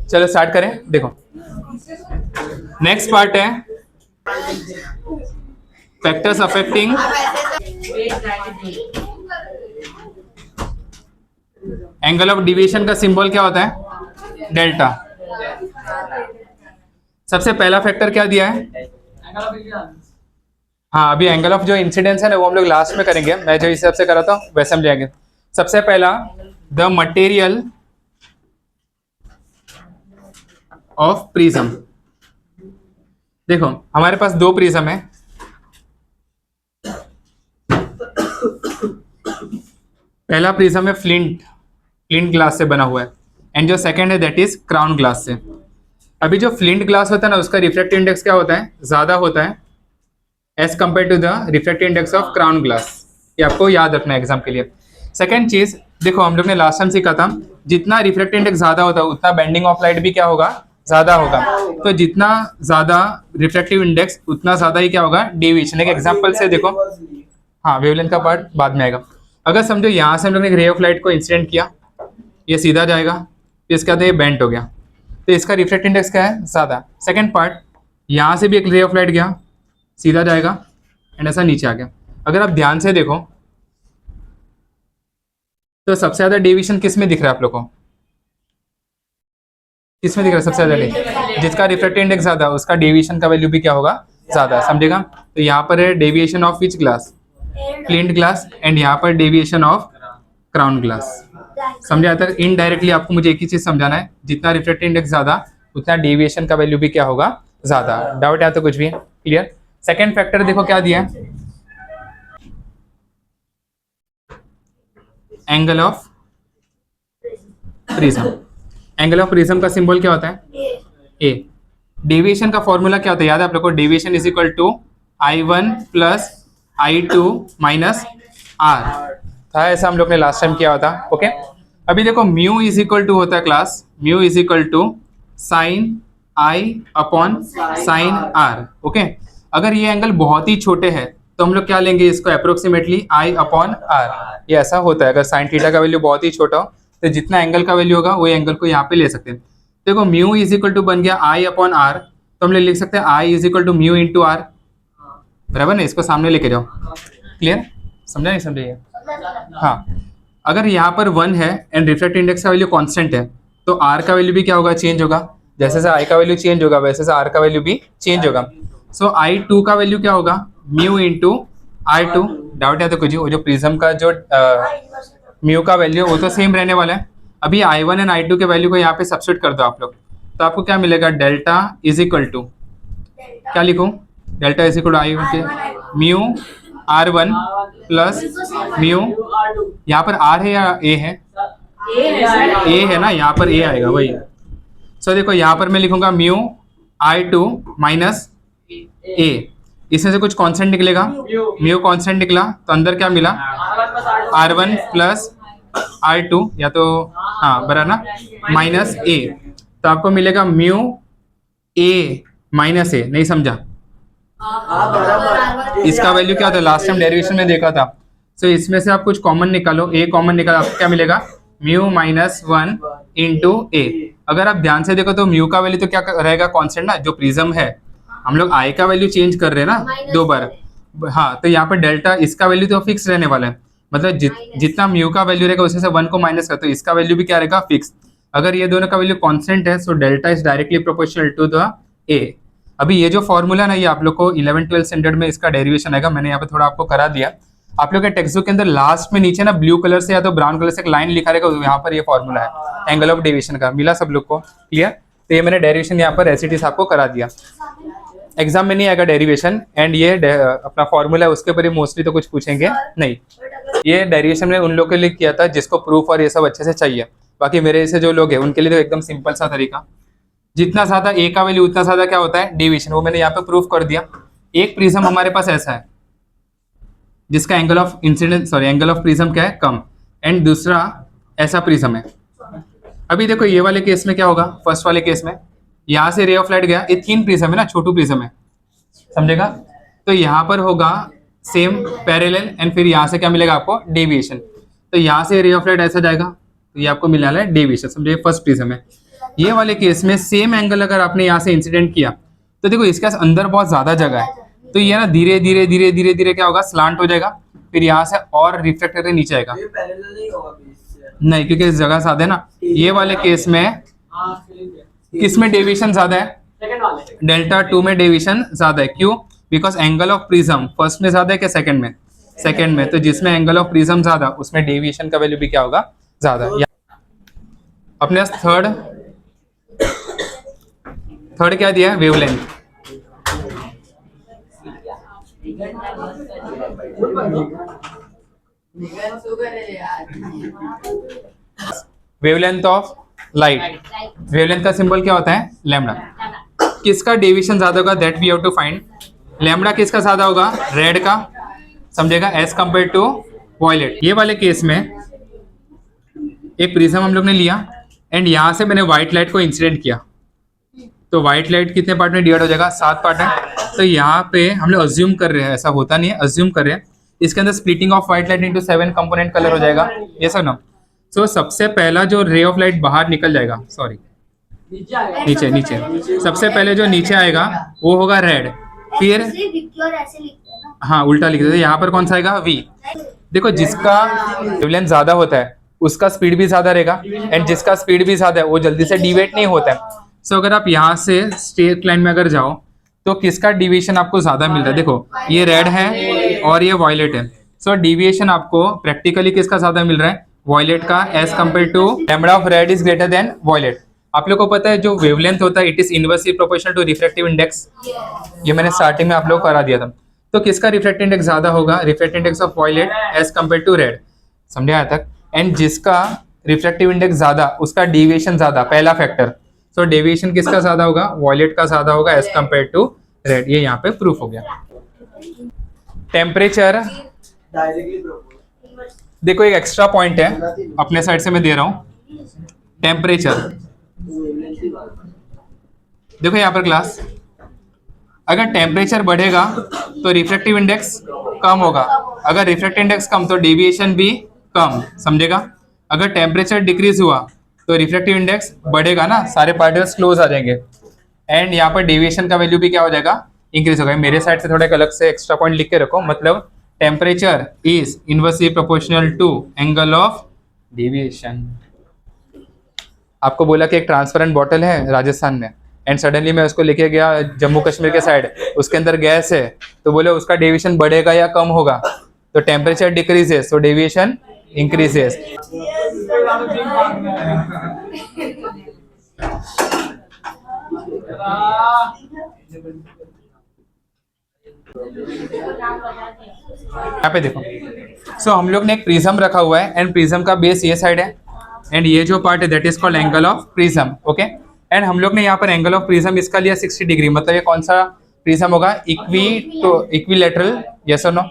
चलो स्टार्ट करें। देखो नेक्स्ट पार्ट है factors affecting angle of deviation का सिंबल क्या होता है? डेल्टा। सबसे पहला फैक्टर क्या दिया है? हाँ, अभी एंगल ऑफ जो इंसिडेंस है ना वो हम लोग लास्ट में करेंगे। मैं जो हिसाब से कर रहा था वैसे हम जाएंगे। सबसे पहला द मटेरियल ऑफ प्रिज्म। देखो हमारे पास दो प्रिज्म है। पहला प्रिज्म है फ्लिंट ग्लास से बना हुआ है, एंड जो सेकंड है दैट इज क्राउन ग्लास से। अभी जो फ्लिंट ग्लास होता है ना उसका रिफ्रैक्टिव इंडेक्स क्या होता है? ज्यादा होता है as compare to the refractive index of crown glass. ये आपको याद रखना है एग्जाम के लिए। सेकंड चीज देखो, हम लोग ने लास्ट टाइम सीखा था जितना रिफ्रैक्टिव इंडेक्स ज्यादा होता है उतना बेंडिंग ऑफ लाइट भी क्या होगा? ज्यादा होगा। तो जितना ज्यादा रिफ्रैक्टिव इंडेक्स उतना ज्यादा ही क्या होगा? डेविएशन। एक एग्जांपल से देखो, हाँ वेवलेंथ का पार्ट बाद में आएगा। अगर समझो यहाँ से हम लोग ने रे ऑफ लाइट को इंसिडेंट किया, ये सीधा जाएगा, फिर इसके बाद ये बेंट हो गया, तो इसका रिफ्रैक्टिव इंडेक्स क्या है? ज्यादा। सेकंड पार्ट, यहाँ से भी एक रे ऑफ लाइट गया, सीधा जाएगा एंड ऐसा नीचे आ गया। अगर आप ध्यान से देखो तो सबसे ज्यादा डेविएशन किस में दिख रहा है आप लोग को? किस में दिख रहा है सबसे ज्यादा? जिसका रिफ्रैक्टिव इंडेक्स ज्यादा उसका डेविएशन का वैल्यू भी क्या होगा? ज्यादा। समझेगा? तो यहाँ पर है deviation of which glass? Flint glass. And यहाँ पर डेविएशन ऑफ क्राउन ग्लास। समझ आता है? इनडायरेक्टली आपको मुझे एक ही चीज समझाना है, जितना रिफ्रैक्टिव इंडेक्स ज्यादा उतना डेविएशन का वैल्यू भी क्या होगा? ज्यादा। डाउट है तो कुछ भी? क्लियर? सेकंड फैक्टर देखो क्या दिया है, angle of prism. Angle of prism का सिंबल क्या होता है? ए। डेविएशन का फॉर्मूला क्या होता है? याद है आप लोग को? Deviation is equal to I1 plus I2 minus R था, ऐसा हम लोग ने लास्ट टाइम किया होता। ओके, अभी देखो म्यू इज इक्वल टू होता है class, mu is equal to sine I upon sine R। Okay, अगर ये एंगल बहुत ही छोटे हैं तो हम लोग क्या लेंगे? इसको अप्रोक्सीमेटली I अपॉन R। ये ऐसा होता है, अगर साइन थीटा का वैल्यू बहुत ही छोटा हो तो जितना एंगल का वैल्यू होगा वो एंगल को यहाँ पे ले सकते हैं। देखो म्यू इज इक्वल टू बन गया I अपॉन R, तो हम लोग लिख सकते हैं I is equal to mu into R। बराबर ना? इसको सामने लेके जाओ। क्लियर? समझा नहीं समझिए? हाँ, अगर यहाँ पर 1 है एंड रिफ्रैक्टिव इंडेक्स का वैल्यू कांस्टेंट है तो R का वैल्यू भी क्या होगा? चेंज होगा। जैसे से I का वैल्यू चेंज होगा वैसे से R का वैल्यू भी चेंज होगा। सो I2 का वैल्यू क्या होगा? Mu into I2। डाउट है तो कुछ? वो जो प्रिज्म का जो म्यू का वैल्यू वो तो सेम रहने वाला है। अभी I1 एंड I2 के वैल्यू को यहाँ पे सब्स्टिट्यूट कर दो आप लोग, तो आपको क्या मिलेगा? डेल्टा इज इक्वल टू क्या लिखूं? Delta is equal to I के म्यू R1 प्लस म्यू, यहाँ पर R है या A है? A है ना, यहाँ पर A आएगा वही। सो देखो यहाँ पर मैं लिखूंगा म्यू I2 माइनस A। इसमें से कुछ कांस्टेंट निकलेगा, म्यू कांस्टेंट निकला तो अंदर क्या मिला? R1 प्लस R2 या तो हाँ बराबर ना, माइनस A। तो आपको मिलेगा म्यू A माइनस A। नहीं समझा? इसका वैल्यू क्या होता है? लास्ट टाइम डेरिवेशन में देखा था। सो इसमें से आप कुछ कॉमन निकालो, A कॉमन निकालो, आपको क्या मिलेगा? Mu minus 1 into A। अगर आप ध्यान से देखो तो म्यू का वैल्यू तो क्या रहेगा? कांस्टेंट ना, जो प्रिज्म है। हम लोग I का वैल्यू चेंज कर रहे हैं ना 2 बार। हाँ, तो यहाँ पर डेल्टा इसका वैल्यू तो फिक्स रहने वाला है, मतलब जितना म्यू का वैल्यू रहेगा उसमें से 1 को माइनस कर तो इसका वैल्यू भी क्या रहेगा? फिक्स। अगर ये दोनों का वैल्यू कांस्टेंट है so delta is directly proportional to the A। अभी ये जो फॉर्मूला ना ये आप लोग को 11-12 स्टैंडर्ड में इसका डेरिवेशन आएगा। मैंने यहाँ पे थोड़ा आपको करा दिया। आप लोग के टेक्स्ट बुक के अंदर लास्ट में नीचे ना ब्लू कलर से या तो ब्राउन कलर से एक लाइन लिखा रहेगा, यहाँ पर ये फॉर्मूला है एंगल ऑफ डेविएशन का। मिला सब लोग को? क्लियर? तो ये मैंने डेरिवेशन यहाँ पर एज इट इज आपको करा दिया। एग्जाम में नहीं आएगा डेरिवेशन, एंड ये अपना फॉर्मूला है उसके ऊपर मोस्टली तो कुछ पूछेंगे नहीं। ये डेरिवेशन में उन लोगों के लिए किया था जिसको प्रूफ और ये सब अच्छे से चाहिए। बाकी मेरे जैसे जो लोग हैं उनके लिए तो एकदम सिंपल सा तरीका, जितना ज्यादा A का वैल्यू उतना ज्यादा क्या होता है? डेविएशन। वो मैंने यहाँ पे प्रूफ कर दिया। एक प्रिज्म हमारे पास ऐसा है जिसका angle of incidence angle of prism क्या है? कम, एंड दूसरा ऐसा प्रिज्म है। अभी देखो ये वाले केस में क्या होगा? फर्स्ट वाले केस में यहाँ से रे ऑफ लाइट गया, ये 3 प्रिज्म है ना, छोटू प्रिज्म है, समझेगा? तो यहाँ पर होगा सेम पैरेलल एंड फिर यहाँ से क्या मिलेगा आपको? डेविएशन। तो यहाँ से रे ऑफ लाइट ऐसा जाएगा तो ये आपको मिलने वाला है डेविएशन। समझे? फर्स्ट प्रिज्म है। ये वाले केस में सेम एंगल अगर आपने यहाँ से इंसिडेंट किया तो देखो इसके पास अंदर बहुत ज्यादा जगह है, तो ये ना धीरे धीरे धीरे धीरे धीरे क्या होगा, स्लांट हो जाएगा, फिर यहाँ से और रिफ्लेक्ट करके नीचे आएगा। ये पैरेलल नहीं होगा बेस से। नहीं, क्योंकि इस जगह ज्यादा है ना। ये वाले केस में किस में डेविएशन ज्यादा है? सेकंड वाले डेल्टा 2 में डेविएशन ज्यादा है। क्यों? Because angle of prism first में ज्यादा है क्या सेकंड में? सेकंड में। तो जिसमें एंगल ऑफ प्रिज्म ज्यादा उसमें डेविएशन का वैल्यू भी क्या होगा, ज्यादा। अपने पास थर्ड क्या दिया है? Wavelength. Wavelength of light, wavelength का सिंबल क्या होता है? लैम्डा। किसका डेविएशन ज्यादा होगा? That we have to find. Lambda किसका ज्यादा होगा? रेड का, समझेगा, एज कंपेयर टू वॉयलेट। ये वाले केस में एक प्रिज्म हम लोग ने लिया एंड यहाँ से मैंने व्हाइट लाइट को इंसिडेंट किया, तो व्हाइट लाइट कितने पार्ट में डिवाइड हो जाएगा? 7 पार्ट है। तो यहाँ पे हम लोग अज्यूम कर रहे हैं, ऐसा होता नहीं है, अज्यूम कर रहे हैं इसके अंदर splitting of white light into 7 component colour हो जाएगा, ये सब ना। सो सबसे पहला जो रे ऑफ लाइट बाहर निकल जाएगा, सॉरी नीचे नीचे, सबसे पहले जो नीचे आएगा वो होगा रेड, फिर हाँ उल्टा लिख देते, यहाँ पर कौन सा आएगा? वी। देखो जिसका वेवलेंथ ज्यादा होता है उसका स्पीड भी ज्यादा रहेगा, एंड जिसका स्पीड भी ज्यादा है वो जल्दी से डिवेट नहीं होता है। सो अगर आप यहाँ से स्ट्रेट लाइन में अगर जाओ तो किसका डिविएशन आपको ज्यादा मिल रहा है? देखो ये रेड है और ये वॉयलेट है। सो डिविएशन आपको प्रैक्टिकली किसका ज्यादा मिल रहा है? वॉयलेट का, as compare to lambda of red is greater than violet. आप लोग को पता है जो वेवलेंथ होता है it is inversely proportional to refractive index, ये मैंने स्टार्टिंग में आप लोग करा दिया था। तो किसका रिफ्रैक्टिव इंडेक्स ज्यादा होगा? Refractive index of violet as compare to red, समझे यहाँ तक। एंड जिसका रिफ्रैक्टिव इंडेक्स ज्यादा उसका डेविएशन ज्यादा, पहला फैक्टर। सो डेविएशन किसका ज्यादा होगा? वॉयलेट का ज्यादा होगा एज कंपेयर टू रेड। ये यहाँ पे प्रूफ हो गया। Temperature, directly proportional. देखो एक एक्स्ट्रा पॉइंट है अपने साइड से मैं दे रहा हूँ। टेम्परेचर देखो यहाँ पर क्लास, अगर टेम्परेचर बढ़ेगा तो रिफ्रैक्टिव इंडेक्स कम होगा, अगर रिफ्रैक्टिव इंडेक्स कम तो डेविएशन भी कम, समझेगा। अगर टेम्परेचर डिक्रीज हुआ तो रिफ्रैक्टिव इंडेक्स बढ़ेगा ना, सारे पार्टिकल्स क्लोज आ जाएंगे, एंड यहाँ पर डेविएशन का वैल्यू भी क्या हो जाएगा? इंक्रीज होगा। मेरे साइड से थोड़ा एक अलग से एक्स्ट्रा पॉइंट लिख के रखो, मतलब temperature is inversely proportional to angle of deviation. आपको बोला कि एक ट्रांसपेरेंट बॉटल है राजस्थान में, एंड सडनली मैं उसको लेके गया जम्मू कश्मीर के साइड, उसके अंदर गैस है, तो बोले उसका डेविएशन बढ़ेगा या कम होगा? तो टेम्परेचर डिक्रीजेस तो डेविएशन इंक्रीजेस। यहाँ पे देखो, सो हम लोग ने एक प्रिज्म रखा हुआ है एंड प्रिज्म का बेस ये साइड है एंड ये जो पार्ट है that is called angle of prism, okay. And हम लोग ने यहाँ पर एंगल ऑफ प्रिज्म इसका लिया 60 डिग्री, मतलब ये कौन सा प्रिज्म होगा? इक्विलेटरल, यस और नो?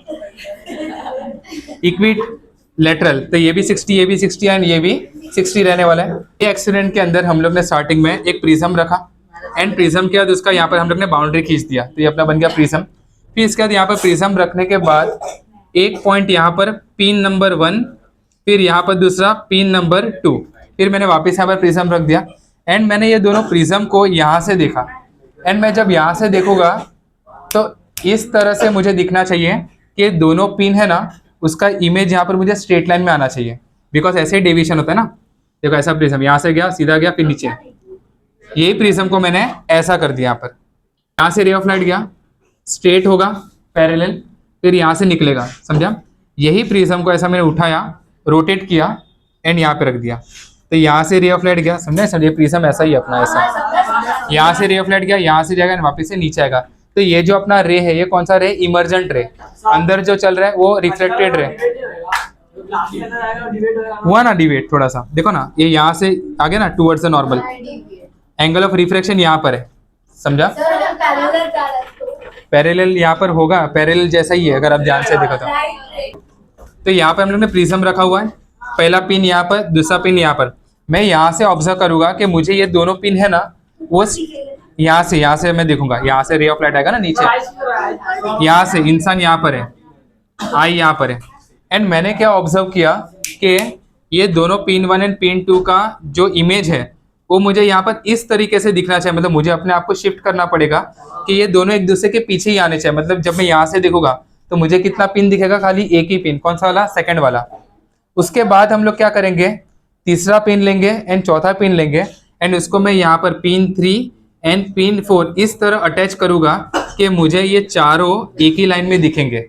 इक्विलेटरल, तो ये भी 60, ये भी 60 एंड ये भी 60 रहने वाला है। ये एक्सीडेंट के अंदर हम लोग ने स्टार्टिंग में एक प्रिज्म रखा एंड प्रिज्म के बाद उसका यहाँ पर हम लोग ने बाउंड्री खींच दिया, तो ये अपना बन गया प्रिज्म। फिर इसके बाद यहाँ पर प्रिज्म रखने के बाद एक पॉइंट यहाँ पर पिन नंबर 1, फिर यहाँ पर दूसरा पिन नंबर 2, फिर मैंने वापस यहाँ पर प्रिज्म रख दिया एंड मैंने ये दोनों प्रिज्म को यहाँ से देखा, एंड मैं जब यहाँ से देखूंगा तो इस तरह से मुझे दिखना चाहिए कि दोनों पिन है ना उसका इमेज यहाँ पर मुझे स्ट्रेट लाइन में आना चाहिए, बिकॉज ऐसे ही डेविएशन होता है ना। देखो ऐसा प्रिज्म यहाँ से गया, सीधा गया, फिर नीचे, यही प्रिज्म को मैंने ऐसा कर दिया। यहाँ पर यहाँ से रे ऑफ लाइट गया, स्ट्रेट होगा पैरेलल, फिर यहाँ से निकलेगा, समझा। यही प्रिज्म को ऐसा मैंने उठाया, रोटेट किया एंड यहाँ पे रख दिया, तो यहाँ से रे ऑफ लाइट गया, समझे। समझे प्रिज्म ऐसा ही अपना, ऐसा यहाँ से रे ऑफ लाइट गया, यहाँ से जाएगा वापस से नीचे आएगा। तो ये जो अपना रे है ये कौन सा रे? इमर्जेंट रे, अंदर जो चल रहा है वो रिफ्लेक्टेड रे हुआ ना, डिवेट थोड़ा सा देखो ना, ये यहाँ से आ गया ना towards the normal, angle of refraction यहाँ पर है, समझा। पैरेलल यहाँ पर होगा, पैरेलल जैसा ही है अगर आप ध्यान से देखो तो यहाँ पर हम लोग ने प्रिज्म रखा हुआ है, पहला पिन यहाँ पर, दूसरा पिन यहाँ पर। मैं यहाँ से ऑब्जर्व करूंगा कि मुझे ये दोनों पिन है ना वो यहाँ से मैं देखूंगा, यहाँ से रे ऑफ लाइट आएगा ना नीचे, यहाँ से इंसान यहाँ पर है, आई यहाँ पर है, एंड मैंने क्या ऑब्जर्व किया कि ये दोनों पिन 1 एंड पिन 2 का जो इमेज है वो मुझे यहाँ पर इस तरीके से दिखना चाहिए, मतलब मुझे अपने आप को शिफ्ट करना पड़ेगा कि ये दोनों एक दूसरे के पीछे ही आने चाहिए। मतलब जब मैं यहाँ से देखूंगा तो मुझे कितना पिन दिखेगा, खाली एक ही पिन, कौन सा वाला, सेकंड वाला। उसके बाद हम लोग क्या करेंगे, तीसरा पिन लेंगे एंड चौथा पिन लेंगे एंड उसको मैं यहाँ पर पिन 3 एंड पिन 4 इस तरह अटैच करूंगा कि मुझे ये चारों एक ही लाइन में दिखेंगे।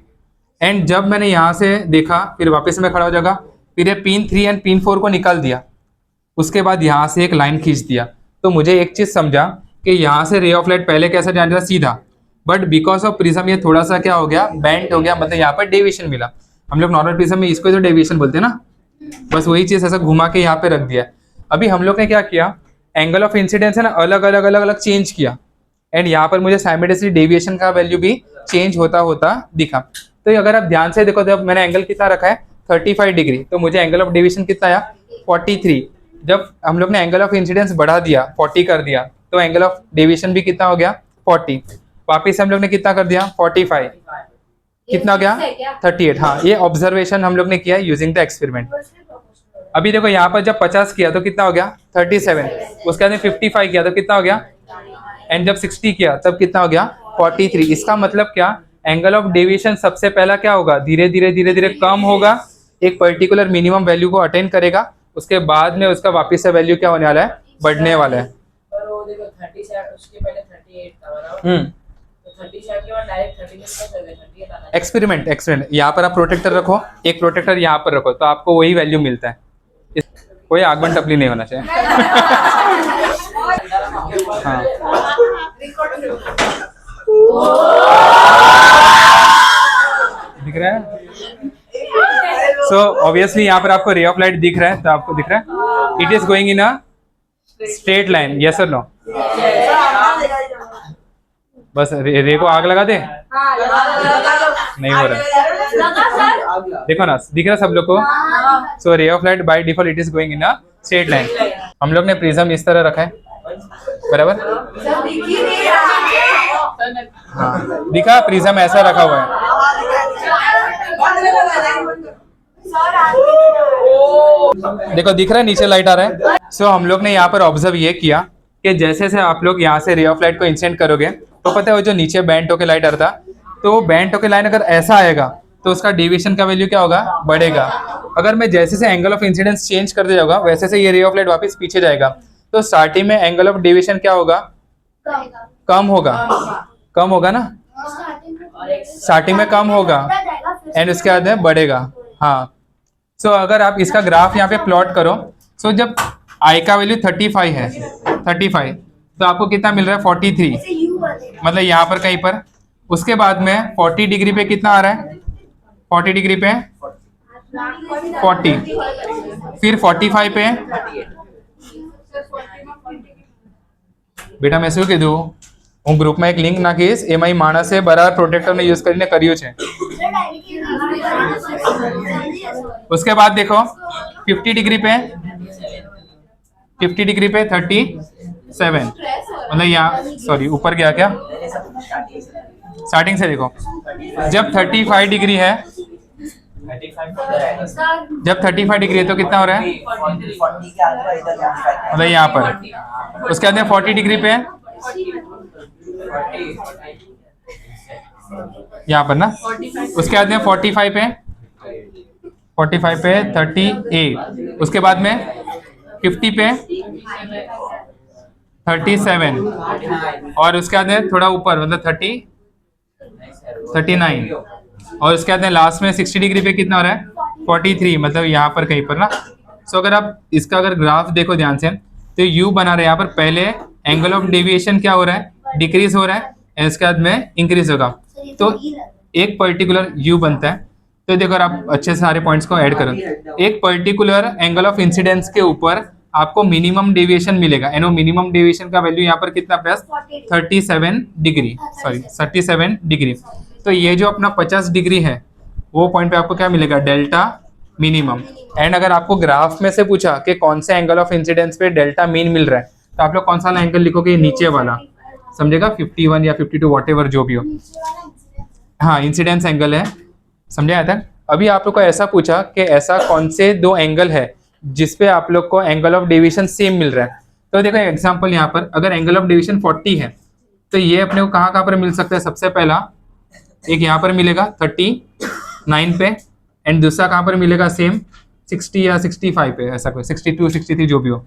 एंड जब मैंने यहाँ से देखा फिर वापस में खड़ा हो जाएगा, फिर ये पिन 3 एंड पिन 4 को निकाल दिया, उसके बाद यहाँ से एक लाइन खींच दिया। तो मुझे एक चीज़ समझा कि यहाँ से रे ऑफ लाइट पहले कैसे जाना था, सीधा, बट बिकॉज ऑफ प्रिज्म ये थोड़ा सा क्या हो गया, बेंट हो गया, मतलब यहाँ पर डेविएशन मिला। हम लोग नॉर्मल प्रिज्म में इसको तो डेविएशन बोलते हैं ना, बस वही चीज़ ऐसा घुमा के यहाँ पे रख दिया। अभी हम लोग ने क्या किया, एंगल ऑफ इंसिडेंस है ना, अलग अलग चेंज किया एंड यहाँ पर मुझे साइमल्टेनियसली डेविएशन का वैल्यू भी चेंज होता होता दिखा। तो अगर आप ध्यान से देखो, जब मैंने एंगल कितना रखा है 35 डिग्री, तो मुझे एंगल ऑफ डेविएशन कितना आया 43। जब हम लोग ने एंगल ऑफ इंसिडेंस बढ़ा दिया 40 कर दिया, तो एंगल ऑफ डेविएशन भी कितना हो गया 40। वापिस हम लोग ने कितना कर दिया 45, कितना हो गया 38। हाँ, ये ऑब्जर्वेशन हम लोग ने किया यूजिंग द एक्सपेरिमेंट। अभी देखो यहाँ पर जब 50 किया तो कितना हो गया 37, उसके बाद 55 किया तो कितना हो गया, एंड जब 60 किया तब कितना हो गया 43। इसका मतलब क्या, एंगल ऑफ डेविएशन सबसे पहला क्या होगा, धीरे धीरे कम होगा, एक पर्टिकुलर मिनिमम वैल्यू को अटेन करेगा, उसके बाद में उसका वापस से वैल्यू क्या होने वाला है, बढ़ने वाला है। पर वो देखो 37 उसके पहले 38 था ना, तो 37 के बाद डायरेक्ट 30 में कर गए, 38 आना। एक्सपेरिमेंट यहाँ पर आप प्रोटेक्टर रखो, एक प्रोटेक्टर यहाँ पर रखो, तो आपको वही वैल्यू मिलता है। कोई आगमन टपली नहीं होना चाहिए। हाँ, दिख रहा है। सो ऑब्वियसली यहाँ पर आपको रे ऑफ लाइट दिख रहा है, तो आपको दिख रहा है it is going in a straight line, yes और नो। बस रे को आग लगा दे, नहीं हो रहा है, देखो ना, दिख रहा है सब लोग को। So ray of light by default it is going in a straight line. हम लोग ने प्रिज्म इस तरह रखा है, बराबर। हाँ, दिखा, प्रिज्म ऐसा रखा हुआ है। देखो दिख रहा है, नीचे लाइट आ रहा है। सो हम लोग ने यहाँ पर ऑब्जर्व ये किया कि जैसे से आप लोग यहाँ से रे ऑफ लाइट को इंसिडेंट करोगे, तो पता है वो जो नीचे बेंट होके लाइट आ रहा था, तो वो बेंट होके लाइन अगर ऐसा आएगा तो उसका डेविएशन का वैल्यू क्या होगा, बढ़ेगा। अगर मैं जैसे से एंगल ऑफ इंसिडेंस चेंज करते जाऊंगा, वैसे से ये रे ऑफ लाइट वापस पीछे जाएगा, तो स्टार्टिंग में एंगल ऑफ डेविएशन क्या होगा, कम होगा ना, स्टार्टिंग में कम होगा एंड उसके बाद में बढ़ेगा। हाँ, सो अगर आप इसका ग्राफ यहाँ पे प्लॉट करो, सो जब आई का वैल्यू 35 है, 35, तो आपको कितना मिल रहा है 43, मतलब यहाँ पर कहीं पर। उसके बाद में 40 डिग्री पे कितना आ रहा है, 40 डिग्री पे 40, फिर 45 पे। बेटा मैं શું કીધું, હું ગ્રુપમાં એક લિંક નાખીશ, એમાં ઈ માણસે બરાબર પ્રોટેક્ટરને યુઝ કરીને કર્યું છે। उसके बाद देखो 50 डिग्री पे 37, मतलब यहाँ सॉरी ऊपर गया क्या, स्टार्टिंग से देखो, जब 35 डिग्री है, जब 35 डिग्री है तो कितना हो रहा है, मतलब यहाँ पर। उसके बाद 40 डिग्री पे यहाँ पर ना, उसके बाद में 45 पे 38, उसके बाद में 50 पे 37, और उसके बाद में थोड़ा ऊपर मतलब 39, और उसके बाद में लास्ट में 60 डिग्री पे कितना हो रहा है 43, मतलब यहाँ पर कहीं पर ना। सो अगर आप इसका अगर ग्राफ देखो ध्यान से, तो यू बना रहे हैं यहाँ पर, पहले एंगल ऑफ डेविएशन क्या हो रहा है, डिक्रीज हो रहा है, इसके बाद में इंक्रीज होगा, तो एक पर्टिकुलर यू बनता है। तो देखो आप अच्छे से सारे पॉइंट्स को ऐड करो, एक पर्टिकुलर एंगल ऑफ इंसिडेंस के ऊपर आपको मिनिमम डेविएशन मिलेगा, एंड वो मिनिमम डेविएशन का वैल्यू यहाँ पर कितना, प्लस 37 डिग्री, सॉरी 37 डिग्री। तो ये जो अपना 50 डिग्री है, वो पॉइंट पे आपको क्या मिलेगा, डेल्टा मिनिमम। एंड अगर आपको ग्राफ में से पूछा कि कौन से एंगल ऑफ इंसिडेंस पे डेल्टा मीन मिल रहा है, तो आप लोग कौन सा एंगल लिखोगे, नीचे वाला, समझेगा 51 या 52 वॉटेवर जो भी हो, हाँ इंसिडेंस एंगल है, समझे आया था। अभी आप लोग को ऐसा पूछा कि ऐसा कौन से दो एंगल है जिसपे आप लोग को एंगल ऑफ डेविएशन सेम मिल रहा है, तो देखो एग्जांपल यहाँ पर, अगर एंगल ऑफ डेविएशन 40 है तो ये अपने को कहाँ पर मिल सकता है? सबसे पहला एक यहाँ पर मिलेगा 39 पे, एंड दूसरा कहाँ पर मिलेगा? सेम 60 या 65 पे, ऐसा कोई 62 63 जो भी हो।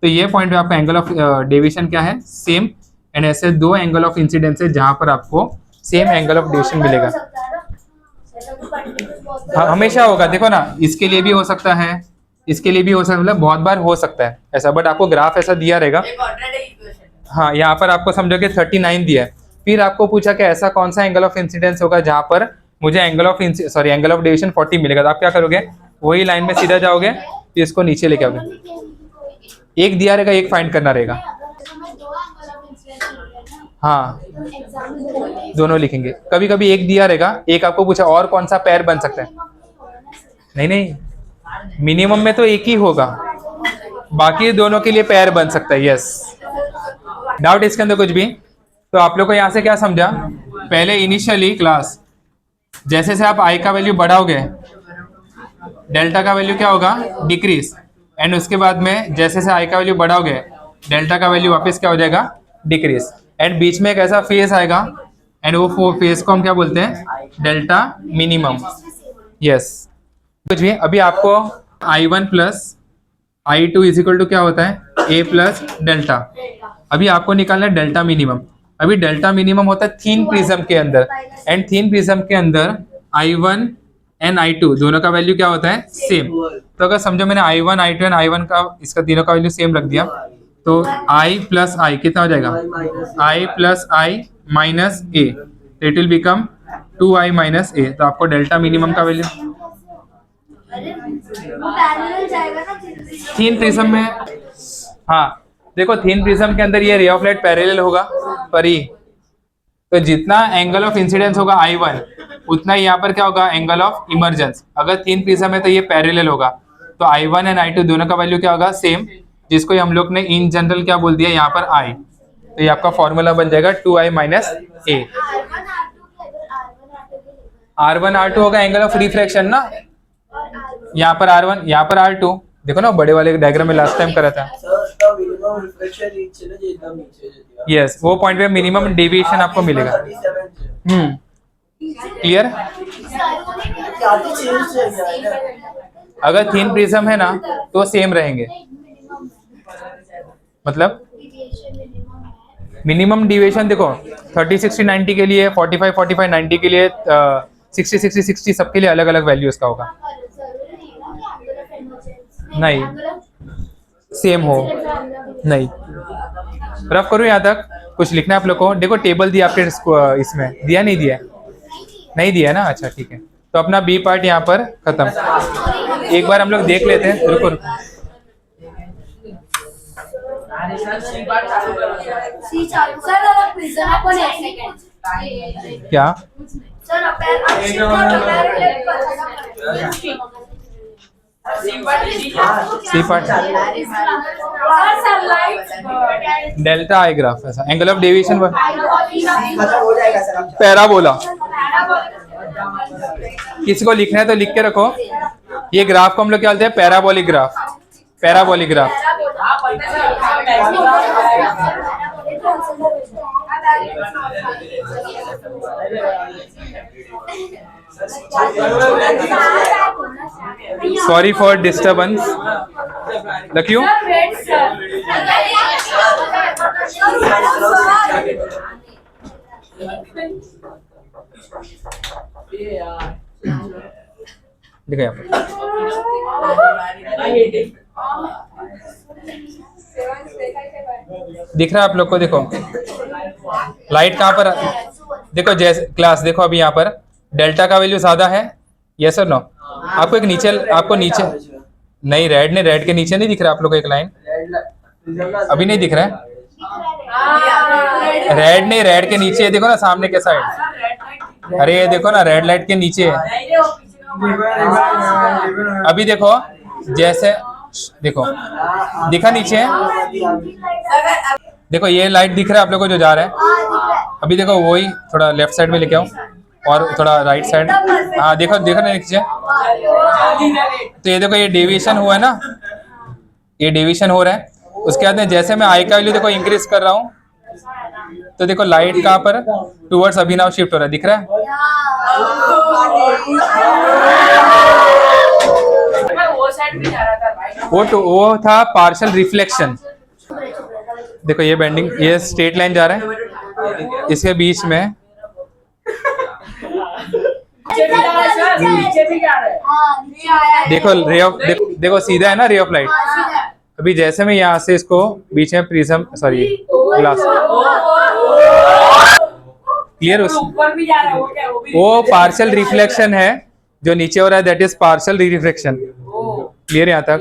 तो ये पॉइंट पे आपका एंगल ऑफ डेविएशन क्या है? सेम। एंड ऐसे दो एंगल ऑफ इंसिडेंस है जहाँ पर आपको सेम एंगल ऑफ डेविएशन मिलेगा। हाँ, हमेशा होगा। देखो ना, इसके लिए भी हो सकता है, इसके लिए भी हो सकता है, मतलब बहुत बार हो सकता है ऐसा, बट आपको ग्राफ ऐसा दिया रहेगा। हाँ, यहाँ पर आपको समझो कि 39 दिया है, फिर आपको पूछा कि ऐसा कौन सा एंगल ऑफ इंसिडेंस होगा जहाँ पर मुझे एंगल ऑफ डेविएशन 40 मिलेगा। तो आप क्या करोगे? वही लाइन में सीधा जाओगे, फिर इसको नीचे लेके आओगे। एक दिया रहेगा, एक फाइंड करना रहेगा। हाँ, दोनों लिखेंगे। कभी कभी एक दिया रहेगा, एक आपको पूछा और कौन सा पैर बन सकता है? नहीं नहीं, मिनिमम में तो एक ही होगा, बाकी दोनों के लिए पैर बन सकता है। यस, डाउट इसके अंदर कुछ भी? तो आप लोग को यहाँ से क्या समझा? पहले इनिशियली क्लास जैसे से आप आई का वैल्यू बढ़ाओगे, डेल्टा का वैल्यू क्या होगा? डिक्रीज। एंड उसके बाद में जैसे से आई का वैल्यू बढ़ाओगे, डेल्टा का वैल्यू वापस क्या हो जाएगा? डिक्रीज। एंड बीच में एक ऐसा फेज आएगा, एंड वो फेज को हम क्या बोलते हैं? Delta minimum. यस, कुछ भी। अभी आपको I1 plus I2 is equal to क्या होता है? A plus delta. अभी आपको निकालना है डेल्टा मिनिमम। अभी डेल्टा मिनिमम होता है थीन प्रिज्म के अंदर, एंड थीन प्रिज्म के अंदर I1 एंड I2 दोनों का वैल्यू क्या होता है? सेम। तो अगर समझो मैंने I1 I2 एंड I1 का, इसका तीनों का वैल्यू सेम रख दिया, तो I प्लस I कितना हो जाएगा? I plus I minus A, तो it will become 2I minus A। तो आपको डेल्टा मिनिमम का वैल्यू थीन प्रिज्म में, हाँ देखो, थीन प्रिज्म के अंदर ये रे ऑफ लाइट पैरेलल होगा पर ही, तो जितना एंगल ऑफ इंसिडेंस होगा I1 उतना ही यहाँ पर क्या होगा? Angle of emergence. अगर थीन प्रिज्म है तो ये पैरेलल होगा, तो I1 एंड I2 दोनों का वैल्यू क्या होगा? सेम, जिसको हम लोग ने इन जनरल क्या बोल दिया यहाँ पर I। तो ये आपका फॉर्मूला बन जाएगा 2I minus A। R1 R2 होगा एंगल ऑफ रिफ्रैक्शन ना, यहाँ पर R1 यहाँ पर R2। देखो ना, बड़े वाले डायग्राम में लास्ट टाइम करा था। यस, वो पॉइंट पे मिनिमम डेविएशन आपको मिलेगा। क्लियर? अगर थीन प्रिज्म है ना तो सेम रहेंगे, मतलब मिनिमम डेविएशन देखो 30 60 90 के लिए, 45 45 90 के लिए, 60 60 60 सबके लिए अलग अलग वैल्यू इसका होगा। नहीं, सेम हो नहीं। रफ करो यहाँ तक, कुछ लिखना है आप लोग को। देखो टेबल दिया आपके इसमें, दिया नहीं दिया? नहीं दिया ना, अच्छा ठीक है। तो अपना बी पार्ट यहाँ पर खत्म। एक बार हम लोग देख लेते हैं, रुको रुको। क्या C part? Delta I graph, ऐसा एंगल ऑफ डेविएशन पैराबोला। किसी को लिखना है तो लिख के रखो। ये ग्राफ को हम लोग क्या बोलते हैं? Parabolic graph. Parabolic graph. Sorry for disturbance. क्यों? देखो यहाँ पर दिख रहा है आप लोग को? देखो लाइट कहाँ पर, देखो जैसे क्लास देखो, अभी यहाँ पर डेल्टा का वैल्यू ज्यादा है, यस और नो? आपको एक नीचे, आपको नीचे नहीं, रेड के नीचे नहीं दिख रहा आप लोग को एक लाइन? अभी नहीं दिख रहा है? रेड नहीं, रेड के नीचे देखो ना, सामने के साइड। अरे ये देखो ना, रेड लाइट के नीचे है। अभी देखो, जैसे देखो दिखा नीचे, देखो ये लाइट दिख रहा है आप लोग को जो जा रहा है। अभी देखो वही थोड़ा लेफ्ट साइड में लेके आओ और थोड़ा राइट साइड। हाँ देखो देखो ना नीचे, तो ये देखो ये डेविएशन हुआ है ना, ये डेविएशन हो रहा है। उसके बाद में जैसे मैं आई का वैल्यू देखो इंक्रीज कर रहा हूँ, तो देखो लाइट कहाँ पर टूवर्ड्स अभिनव शिफ्ट हो रहा है, दिख रहा है? वो साइड भी जा रहा था भाई। वो था पार्शियल रिफ्लेक्शन। देखो ये बेंडिंग, ये स्ट्रेट लाइन जा रहा है, इसके बीच में नीचे भी जा रहा है। देखो रे ऑफ, देखो सीधा है ना रे ऑफ लाइट। अभी जैसे मैं यहाँ से इसको बीच में प्रिज्म, सॉरी ग्लास, क्लियर? ऊपर भी जा रहा है, वो क्या वो भी वो पार्शियल रिफ्लेक्शन है जो नीचे हो रहा है, that is partial reflection. Clear यहाँ तक?